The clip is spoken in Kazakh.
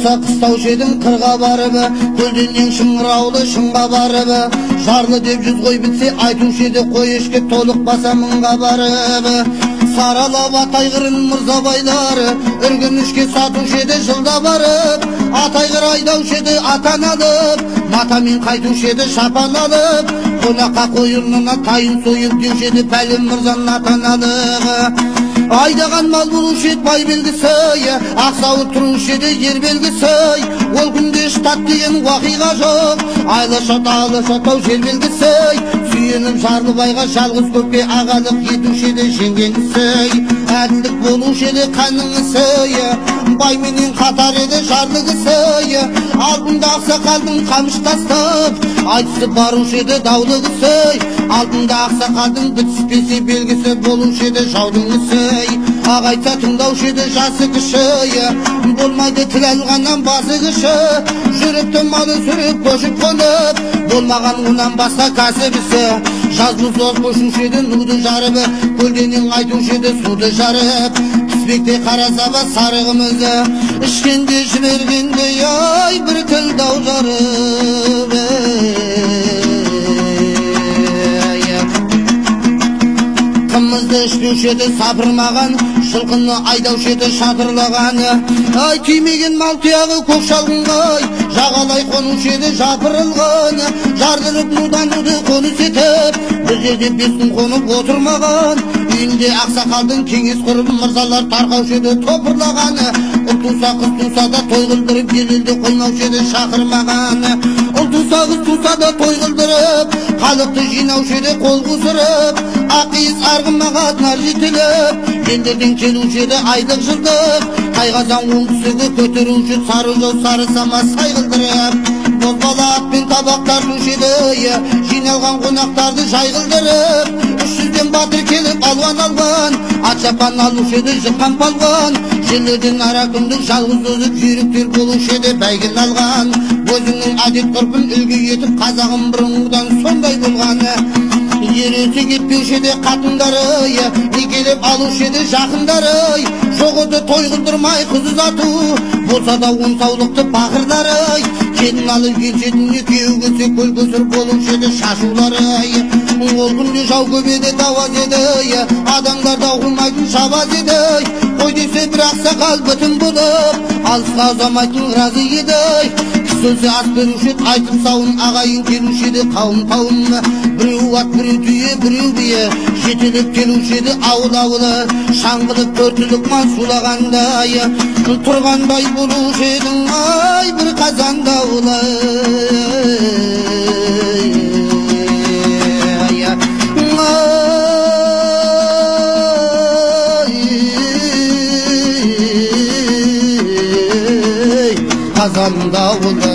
болса қыстаушы едім қырға барып, көлденен шыңыраулы шыңға барып, жарлы деп жүз қой бітсе айтушы еді қой ешке толықпаса мыңға барып. Саралап атайғырын мырзабайлары, үргенішке сатушы еді жылда барып, атайғыр айдаушы еді атан алып, матамен қайтушы еді шапан алып, қонаққа қойырнына тайын сойып деуші еді пәлем мырзаның атан алып. Айдаған мал болушы еді бай белгісі, ақсауыт тұрушы еді ер белгісі, ол күнде штат деген уақиға жоқ, айлашат-ау жер белгісі, сүйеніп жарлыбайға жалғыз көпке ағалық етуші еді жеңген кісі. Әділдік болушы еді қанның ісі, бай менен қатар еді жарлы кісі, алдында ақсақалдың қамыш тастап, айтысып барушы еді даулы кісі, алдында ақсақалдың бітіспесе белгісі болушы еді жаудың ісі. Ақ айтса тыңдаушы еді жасы кіші, болмайды тіл алғаннан басы кіші, жүріпті малы сүріп көшіп қонып, болмаған онан басқа кәсібісі. Жазғы соз көшуші еді нуды жарып, көлденен айтушы еді суды жарып, піспекте қарасаба сарығымызы, ішкенде жібергенде ай бір тіл дау жарып. Қымызды ішпеуші еді сапырмаған, жылқыны айдаушы еді шатырлаған, ай түймеген мал тұяғы көк шалғынғай, жағалай қонушы еді жапырылған, жардырып нудан нуды қоныс етіп, бір жерде бесін қонып отырмаған, үйінде ақсақалдың кеңес құрып мырзалар тарқаушы еді топырлаған, ұл туса қыз туса да той қылдырып елелде қоймаушы еді шақырмаған, ұл туса қыз туса да той қылдырып халықты жинаушы еді қол қусырып, ақиыз арғымаға нар жетіліп, ендерден келуші еді айлық жылдық, қайғазан оңтүстігі көтеруші сары жол сары сама сай қылдырып, бозбала атпен табақ тартушы еді, жиналған қонақтарды жай қылдырып, 300-ден батыр келіп алуан, ат жапан алушы еді жыққан палуан, жерлерден ара күндік жалғыз өзіп жүйріктер болушы еді бәйген алған, өзіңнің әдет ғұрпын үлгі етіп қазағым бұрынғыдан сондай болғаны. Ересі кетпеуші еді қатындары, некелеп алушы еді жақындары, жоқ еді той қылдырмай қыз ұзату, болса да он саулықты бақырдары, келін алып келшедіне күйеу келсе көл көсір болушы еді шашулары. Ол күнде жау көп еді даваз еді, адамдар да ұғылмайтын шабаз еді, қой десе бір ақсақал бүтін болып, алысқа ұзамайтын разы еді. Сөзі ас беруші еді айтып сауын, ағайын келуші еді қауым, біреу ат біреу түйе біреу бие, жетелеп келуші еді ауыл-ауылы, шаңғылып төртілік мал сулағандай, тұрғандай болушы едің ай бір қазан дауылы. Қазан дауылы